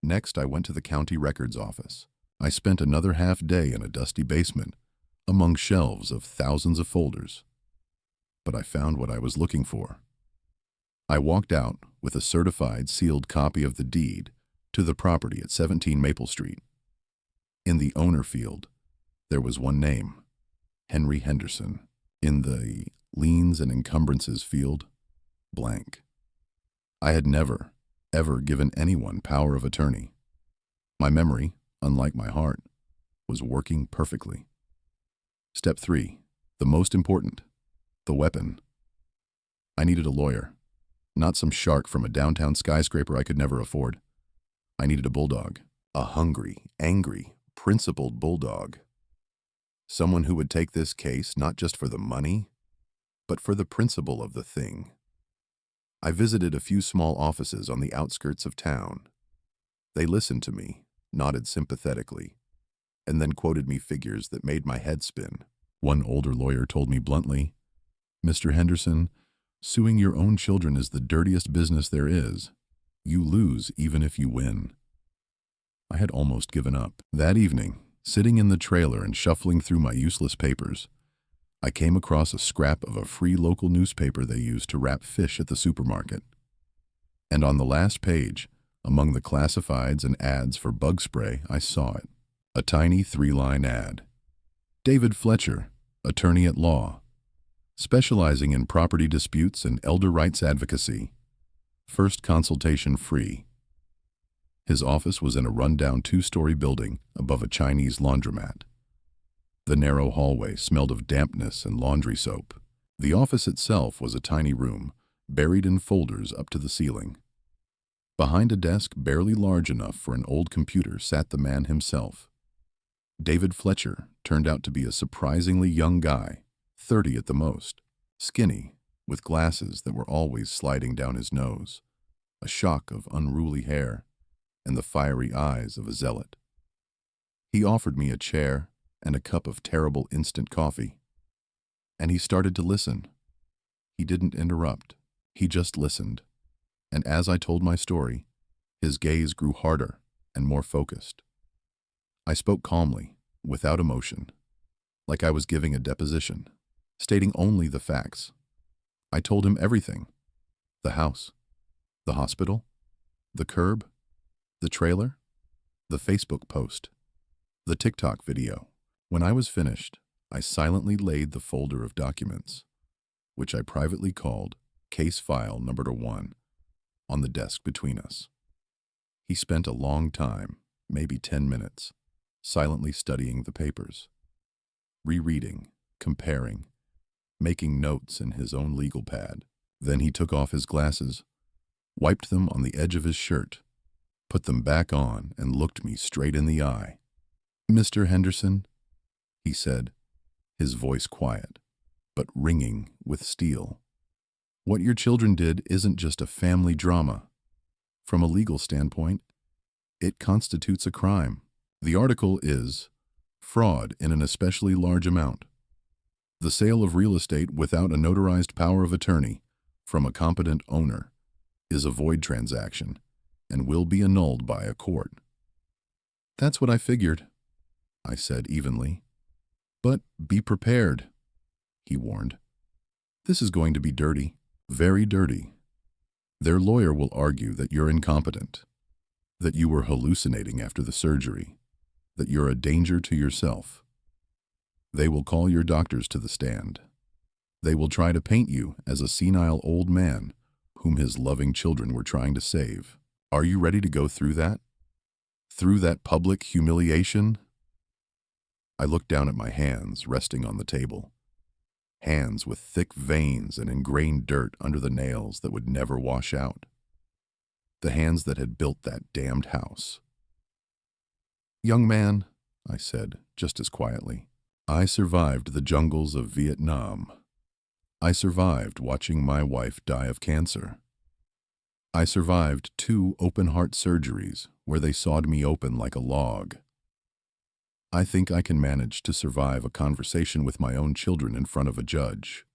Next, I went to the county records office. I spent another half day in a dusty basement, among shelves of thousands of folders. But I found what I was looking for. I walked out with a certified, sealed copy of the deed to the property at 17 Maple Street. In the owner field, there was one name: Henry Henderson. In the liens and encumbrances field, blank. I had never, ever given anyone power of attorney. My memory, unlike my heart, was working perfectly. Step 3, the most important, the weapon. I needed a lawyer, not some shark from a downtown skyscraper I could never afford. I needed a bulldog, a hungry, angry, principled bulldog. Someone who would take this case not just for the money, but for the principle of the thing. I visited a few small offices on the outskirts of town. They listened to me, nodded sympathetically, and then quoted me figures that made my head spin. One older lawyer told me bluntly, "Mr. Henderson, suing your own children is the dirtiest business there is. You lose even if you win." I had almost given up. That evening, sitting in the trailer and shuffling through my useless papers, I came across a scrap of a free local newspaper they used to wrap fish at the supermarket. And on the last page, among the classifieds and ads for bug spray, I saw it. A tiny 3-line ad. David Fletcher, attorney at law, specializing in property disputes and elder rights advocacy. First consultation free. His office was in a rundown 2-story building above a Chinese laundromat. The narrow hallway smelled of dampness and laundry soap. The office itself was a tiny room, buried in folders up to the ceiling. Behind a desk barely large enough for an old computer sat the man himself. David Fletcher turned out to be a surprisingly young guy, 30 at the most, skinny, with glasses that were always sliding down his nose, a shock of unruly hair, and the fiery eyes of a zealot. He offered me a chair and a cup of terrible instant coffee, and he started to listen. He didn't interrupt, he just listened, and as I told my story, his gaze grew harder and more focused. I spoke calmly, without emotion, like I was giving a deposition, stating only the facts. I told him everything: the house, the hospital, the curb, the trailer, the Facebook post, the TikTok video. When I was finished, I silently laid the folder of documents, which I privately called Case File Number 1, on the desk between us. He spent a long time, maybe 10 minutes, silently studying the papers, rereading, comparing, making notes in his own legal pad. Then he took off his glasses, wiped them on the edge of his shirt, put them back on, and looked me straight in the eye. "Mr. Henderson," he said, his voice quiet, but ringing with steel, "what your children did isn't just a family drama. From a legal standpoint, it constitutes a crime. The article is fraud in an especially large amount. The sale of real estate without a notarized power of attorney from a competent owner is a void transaction and will be annulled by a court." "That's what I figured," I said evenly. "But be prepared," he warned. "This is going to be dirty, very dirty. Their lawyer will argue that you're incompetent, that you were hallucinating after the surgery, that you're a danger to yourself. They will call your doctors to the stand. They will try to paint you as a senile old man whom his loving children were trying to save. Are you ready to go through that? Through that public humiliation?" I looked down at my hands resting on the table. Hands with thick veins and ingrained dirt under the nails that would never wash out. The hands that had built that damned house. "Young man," I said, just as quietly, "I survived the jungles of Vietnam. I survived watching my wife die of cancer. I survived 2 open-heart surgeries where they sawed me open like a log. I think I can manage to survive a conversation with my own children in front of a judge."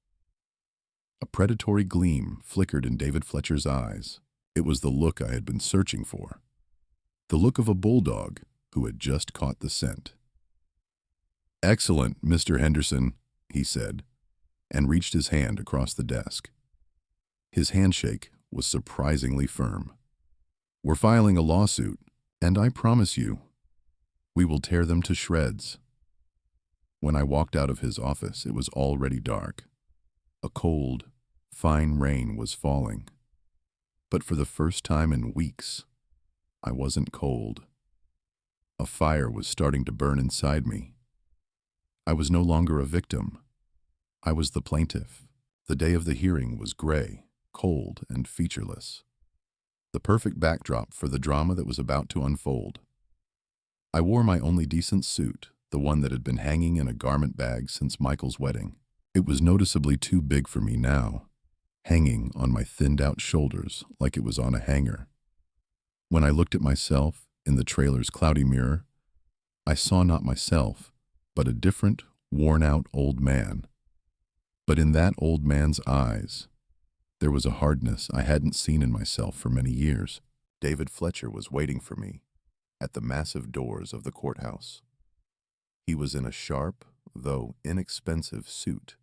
A predatory gleam flickered in David Fletcher's eyes. It was the look I had been searching for. The look of a bulldog who had just caught the scent. "Excellent, Mr. Henderson," he said, and reached his hand across the desk. His handshake was surprisingly firm. "We're filing a lawsuit, and I promise you, we will tear them to shreds." When I walked out of his office, it was already dark. A cold, fine rain was falling. But for the first time in weeks, I wasn't cold. A fire was starting to burn inside me. I was no longer a victim. I was the plaintiff. The day of the hearing was gray, cold, and featureless. The perfect backdrop for the drama that was about to unfold. I wore my only decent suit, the one that had been hanging in a garment bag since Michael's wedding. It was noticeably too big for me now, hanging on my thinned-out shoulders like it was on a hanger. When I looked at myself in the trailer's cloudy mirror, I saw not myself, but a different, worn-out old man. But in that old man's eyes, there was a hardness I hadn't seen in myself for many years. David Fletcher was waiting for me at the massive doors of the courthouse. He was in a sharp, though inexpensive, suit,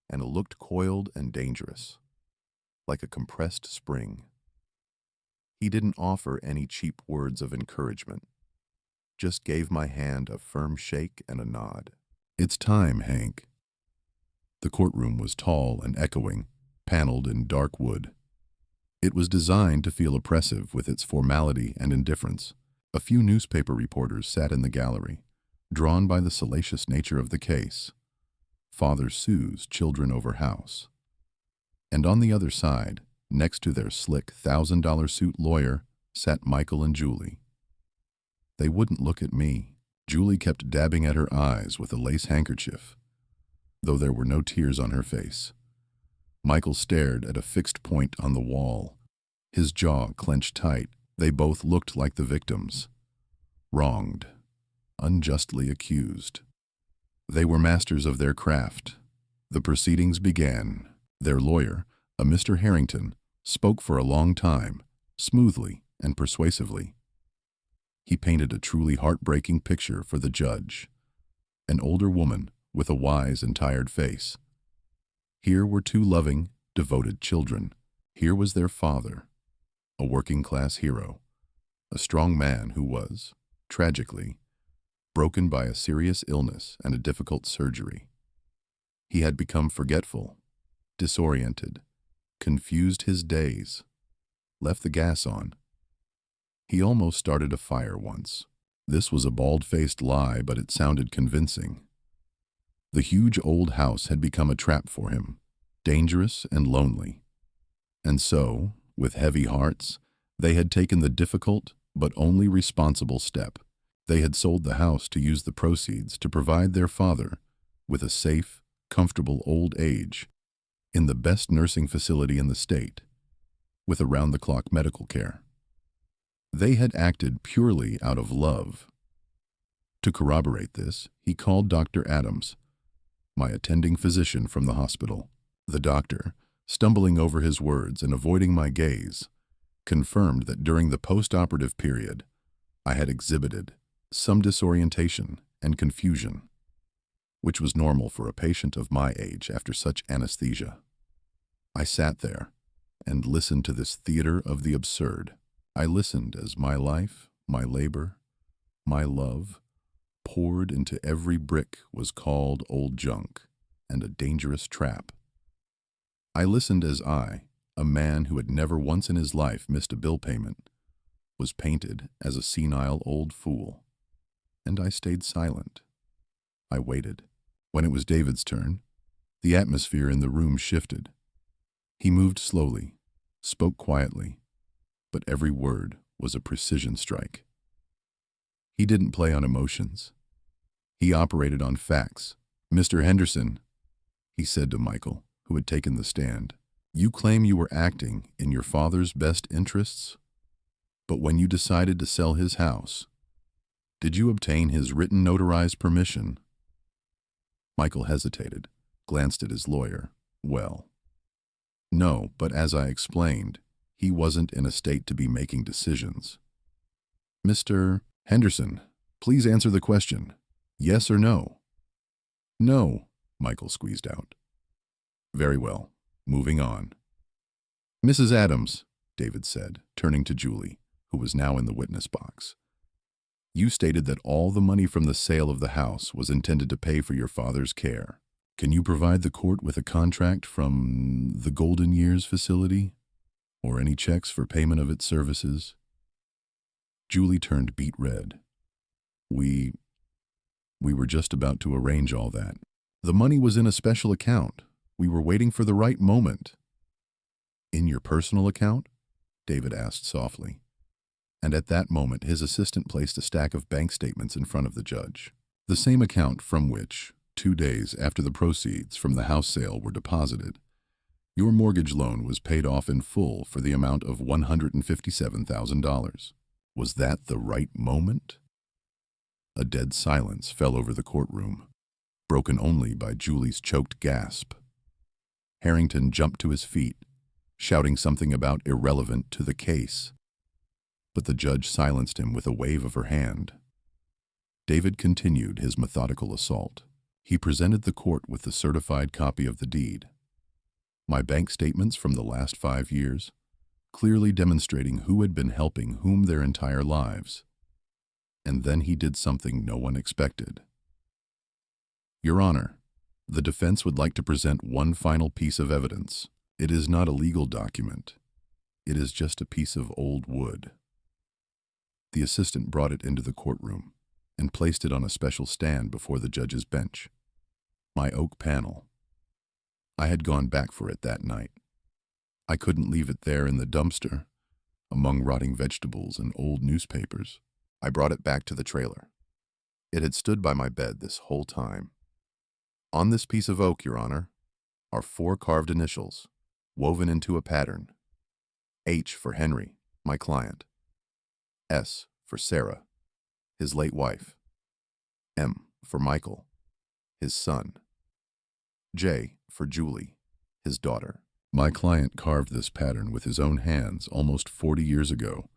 and looked coiled and dangerous, like a compressed spring. He didn't offer any cheap words of encouragement, just gave my hand a firm shake and a nod. "It's time, Hank." The courtroom was tall and echoing, paneled in dark wood. It was designed to feel oppressive with its formality and indifference. A few newspaper reporters sat in the gallery, drawn by the salacious nature of the case. Father sues children over house. And on the other side, next to their slick $1,000 suit lawyer, sat Michael and Julie. They wouldn't look at me. Julie kept dabbing at her eyes with a lace handkerchief, though there were no tears on her face. Michael stared at a fixed point on the wall, his jaw clenched tight. They both looked like the victims, wronged, unjustly accused. They were masters of their craft. The proceedings began. Their lawyer, a Mr. Harrington, spoke for a long time, smoothly and persuasively. He painted a truly heartbreaking picture for the judge, an older woman with a wise and tired face. Here were 2 loving, devoted children. Here was their father, a working-class hero, a strong man who was, tragically, broken by a serious illness and a difficult surgery. He had become forgetful, disoriented, confused his days, left the gas on. He almost started a fire once. This was a bald-faced lie, but it sounded convincing. The huge old house had become a trap for him, dangerous and lonely. And so, with heavy hearts, they had taken the difficult but only responsible step. They had sold the house to use the proceeds to provide their father with a safe, comfortable old age in the best nursing facility in the state, with around-the-clock medical care. They had acted purely out of love. To corroborate this, he called Dr. Adams, my attending physician from the hospital. The doctor, stumbling over his words and avoiding my gaze, confirmed that during the post-operative period, I had exhibited some disorientation and confusion, which was normal for a patient of my age after such anesthesia. I sat there and listened to this theater of the absurd. I listened as my life, my labor, my love, poured into every brick was called old junk and a dangerous trap. I listened as I, a man who had never once in his life missed a bill payment, was painted as a senile old fool. And I stayed silent. I waited. When it was David's turn, the atmosphere in the room shifted. He moved slowly, spoke quietly, but every word was a precision strike. He didn't play on emotions. He operated on facts. "Mr. Henderson," he said to Michael, who had taken the stand, "you claim you were acting in your father's best interests, but when you decided to sell his house, did you obtain his written notarized permission?" Michael hesitated, glanced at his lawyer. "Well, no, but as I explained, he wasn't in a state to be making decisions." "Mr. Henderson, please answer the question. Yes or no?" "No," Michael squeezed out. "Very well. Moving on." "Mrs. Adams," David said, turning to Julie, who was now in the witness box, "you stated that all the money from the sale of the house was intended to pay for your father's care. Can you provide the court with a contract from the Golden Years facility, or any checks for payment of its services?" Julie turned beet red. We were just about to arrange all that. The money was in a special account. We were waiting for the right moment." "In your personal account?" David asked softly. And at that moment, his assistant placed a stack of bank statements in front of the judge. "The same account from which, 2 days after the proceeds from the house sale were deposited, your mortgage loan was paid off in full for the amount of $157,000. Was that the right moment?" A dead silence fell over the courtroom, broken only by Julie's choked gasp. Harrington jumped to his feet, shouting something about irrelevant to the case, but the judge silenced him with a wave of her hand. David continued his methodical assault. He presented the court with the certified copy of the deed, my bank statements from the last 5 years, clearly demonstrating who had been helping whom their entire lives. And then he did something no one expected. "Your Honor, the defense would like to present one final piece of evidence. It is not a legal document. It is just a piece of old wood." The assistant brought it into the courtroom and placed it on a special stand before the judge's bench. My oak panel. I had gone back for it that night. I couldn't leave it there in the dumpster, among rotting vegetables and old newspapers. I brought it back to the trailer. It had stood by my bed this whole time. On this piece of oak, Your Honor, are 4 carved initials, woven into a pattern. H for Henry, my client. S for Sarah, his late wife. M for Michael, his son. J for Julie, his daughter. My client carved this pattern with his own hands almost 40 years ago,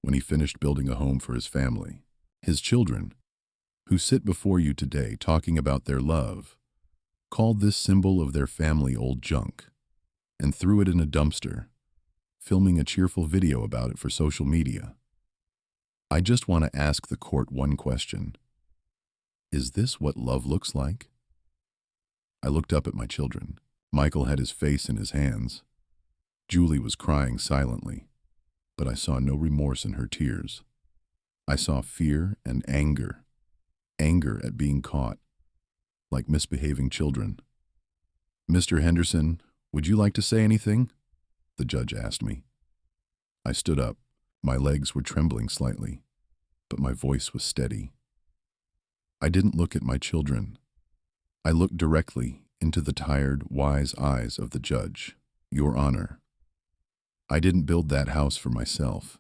when he finished building a home for his family. His children, who sit before you today talking about their love, called this symbol of their family old junk and threw it in a dumpster, filming a cheerful video about it for social media. I just want to ask the court one question. Is this what love looks like? I looked up at my children. Michael had his face in his hands. Julie was crying silently, but I saw no remorse in her tears. I saw fear and anger, anger at being caught, like misbehaving children. "Mr. Henderson, would you like to say anything?" the judge asked me. I stood up. My legs were trembling slightly, but my voice was steady. I didn't look at my children. I looked directly into the tired, wise eyes of the judge. "Your Honor, I didn't build that house for myself.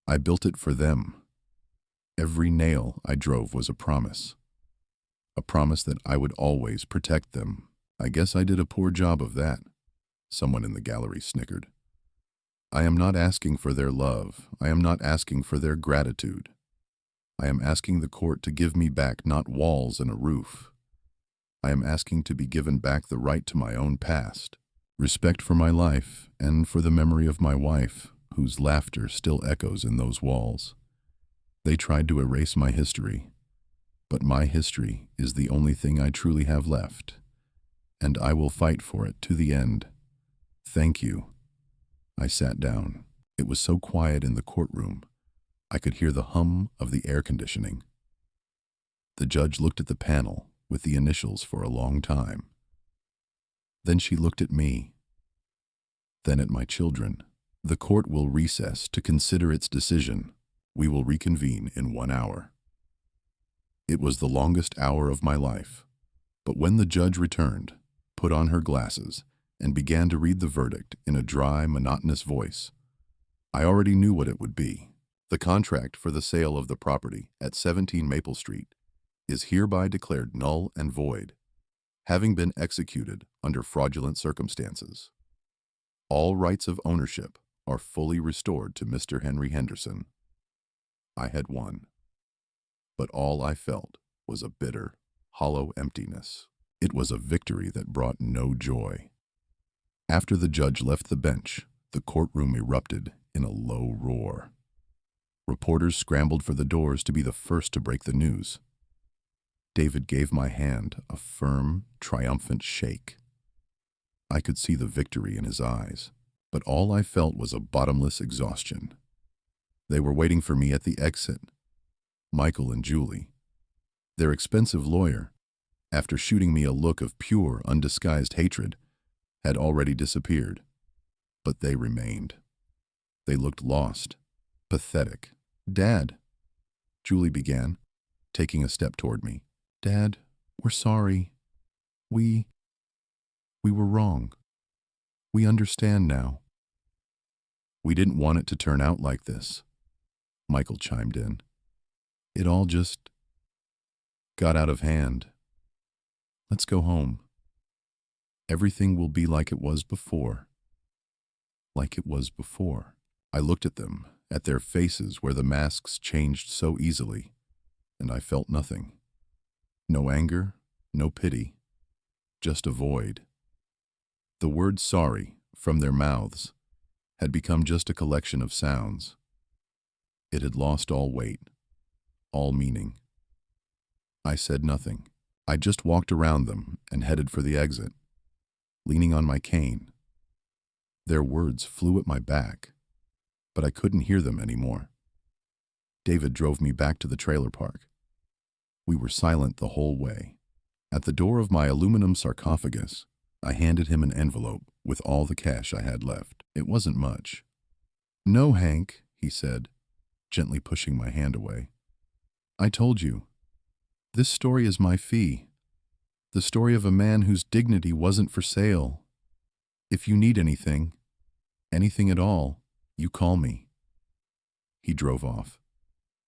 I built it for them. Every nail I drove was a promise that I would always protect them." "I guess I did a poor job of that," someone in the gallery snickered. "I am not asking for their love. I am not asking for their gratitude. I am asking the court to give me back not walls and a roof. I am asking to be given back the right to my own past, respect for my life, and for the memory of my wife, whose laughter still echoes in those walls. They tried to erase my history, but my history is the only thing I truly have left, and I will fight for it to the end. Thank you." I sat down. It was so quiet in the courtroom, I could hear the hum of the air conditioning. The judge looked at the panel with the initials for a long time. Then she looked at me, then at my children. "The court will recess to consider its decision. We will reconvene in 1 hour." It was the longest hour of my life, but when the judge returned, put on her glasses, and began to read the verdict in a dry, monotonous voice, I already knew what it would be. "The contract for the sale of the property at 17 Maple Street is hereby declared null and void, having been executed under fraudulent circumstances. All rights of ownership are fully restored to Mr. Henry Henderson." I had won, but all I felt was a bitter, hollow emptiness. It was a victory that brought no joy. After the judge left the bench, the courtroom erupted in a low roar. Reporters scrambled for the doors to be the first to break the news. David gave my hand a firm, triumphant shake. I could see the victory in his eyes, but all I felt was a bottomless exhaustion. They were waiting for me at the exit. Michael and Julie. Their expensive lawyer, after shooting me a look of pure, undisguised hatred, had already disappeared. But they remained. They looked lost, pathetic. "Dad," Julie began, taking a step toward me. "Dad, we're sorry. We were wrong. We understand now." "We didn't want it to turn out like this," Michael chimed in. "It all just got out of hand. Let's go home. Everything will be like it was before." Like it was before. I looked at them, at their faces where the masks changed so easily, and I felt nothing. No anger, no pity, just a void. The word sorry, from their mouths, had become just a collection of sounds. It had lost all weight, all meaning. I said nothing. I just walked around them and headed for the exit, leaning on my cane. Their words flew at my back, but I couldn't hear them anymore. David drove me back to the trailer park. We were silent the whole way. At the door of my aluminum sarcophagus, I handed him an envelope with all the cash I had left. It wasn't much. "No, Hank," he said, gently pushing my hand away. "I told you. This story is my fee. The story of a man whose dignity wasn't for sale. If you need anything at all, you call me." He drove off,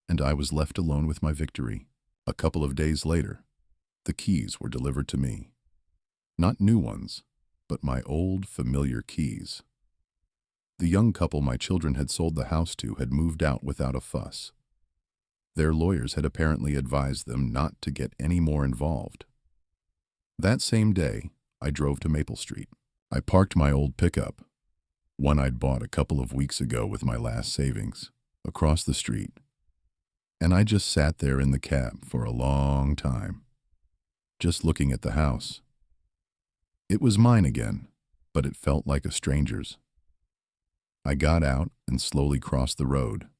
and I was left alone with my victory. A couple of days later, the keys were delivered to me. Not new ones, but my old, familiar keys. The young couple my children had sold the house to had moved out without a fuss. Their lawyers had apparently advised them not to get any more involved. That same day, I drove to Maple Street. I parked my old pickup, one I'd bought a couple of weeks ago with my last savings, across the street, and I just sat there in the cab for a long time, just looking at the house. It was mine again, but it felt like a stranger's. I got out and slowly crossed the road.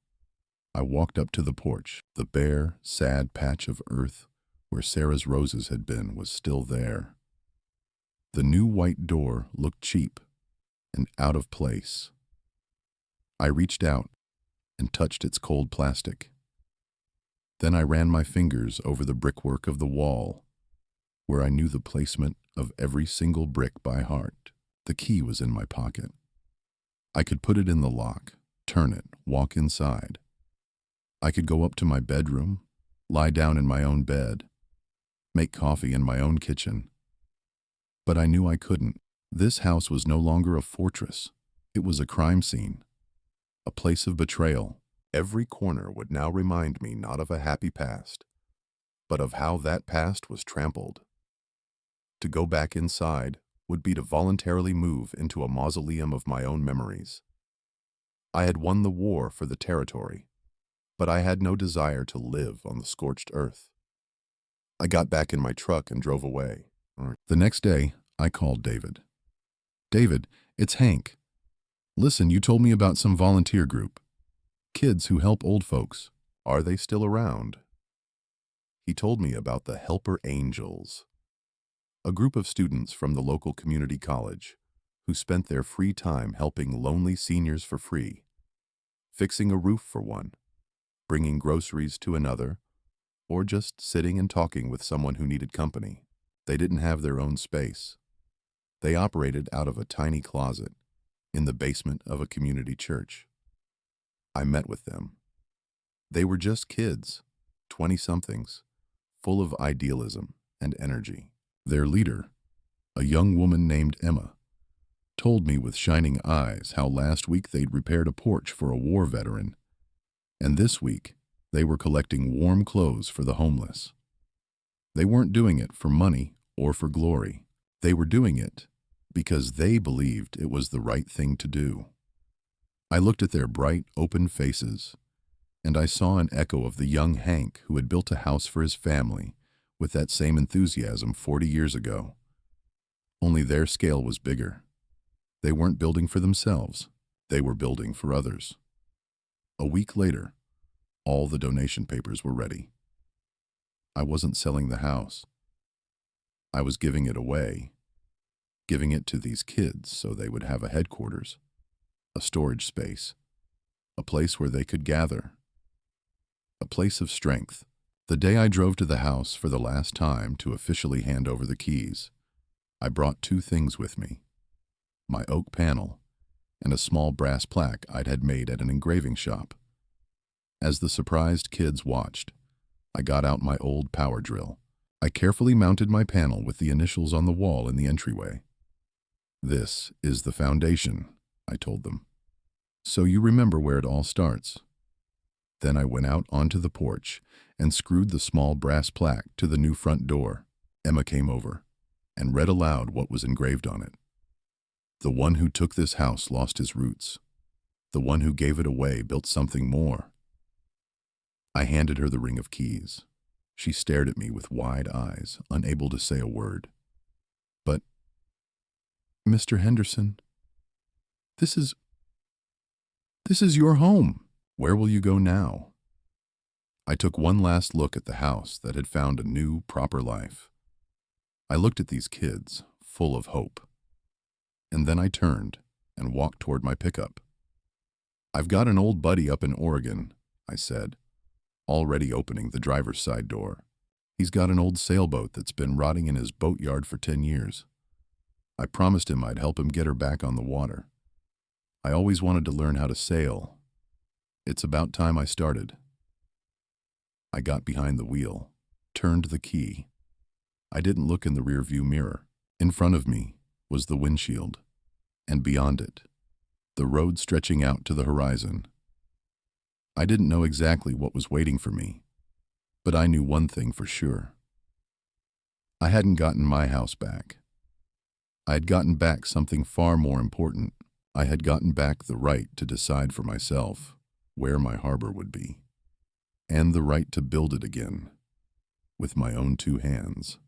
I walked up to the porch. The bare, sad patch of earth where Sarah's roses had been was still there. The new white door looked cheap and out of place. I reached out and touched its cold plastic. Then I ran my fingers over the brickwork of the wall, where I knew the placement of every single brick by heart. The key was in my pocket. I could put it in the lock, turn it, walk inside. I could go up to my bedroom, lie down in my own bed, make coffee in my own kitchen. But I knew I couldn't. This house was no longer a fortress. It was a crime scene, a place of betrayal. Every corner would now remind me not of a happy past, but of how that past was trampled. To go back inside would be to voluntarily move into a mausoleum of my own memories. I had won the war for the territory, but I had no desire to live on the scorched earth. I got back in my truck and drove away. The next day, I called David. David, it's Hank. Listen, you told me about some volunteer group. Kids who help old folks. Are they still around? He told me about the Helper Angels, a group of students from the local community college who spent their free time helping lonely seniors for free, fixing a roof for one, bringing groceries to another, or just sitting and talking with someone who needed company. They didn't have their own space. They operated out of a tiny closet in the basement of a community church. I met with them. They were just kids, 20-somethings, full of idealism and energy. Their leader, a young woman named Emma, told me with shining eyes how last week they'd repaired a porch for a war veteran, and this week they were collecting warm clothes for the homeless. They weren't doing it for money or for glory. They were doing it because they believed it was the right thing to do. I looked at their bright, open faces, and I saw an echo of the young Hank who had built a house for his family with that same enthusiasm 40 years ago. Only their scale was bigger. They weren't building for themselves. They were building for others. A week later, all the donation papers were ready. I wasn't selling the house. I was giving it away, giving it to these kids so they would have a headquarters, a storage space, a place where they could gather, a place of strength. The day I drove to the house for the last time to officially hand over the keys, I brought two things with me: my oak panel and a small brass plaque I'd had made at an engraving shop. As the surprised kids watched, I got out my old power drill. I carefully mounted my panel with the initials on the wall in the entryway. "This is the foundation," I told them, "so you remember where it all starts." Then I went out onto the porch and screwed the small brass plaque to the new front door. Emma came over and read aloud what was engraved on it. "The one who took this house lost his roots. The one who gave it away built something more." I handed her the ring of keys. She stared at me with wide eyes, unable to say a word. "But, Mr. Henderson, this is your home. Where will you go now?" I took one last look at the house that had found a new, proper life. I looked at these kids, full of hope. And then I turned and walked toward my pickup. "I've got an old buddy up in Oregon," I said, already opening the driver's side door. "He's got an old sailboat that's been rotting in his boatyard for 10 years. I promised him I'd help him get her back on the water. I always wanted to learn how to sail. It's about time I started." I got behind the wheel, turned the key. I didn't look in the rearview mirror. In front of me was the windshield, and beyond it, the road stretching out to the horizon. I didn't know exactly what was waiting for me, but I knew one thing for sure. I hadn't gotten my house back. I had gotten back something far more important. I had gotten back the right to decide for myself where my harbor would be, and the right to build it again with my own two hands.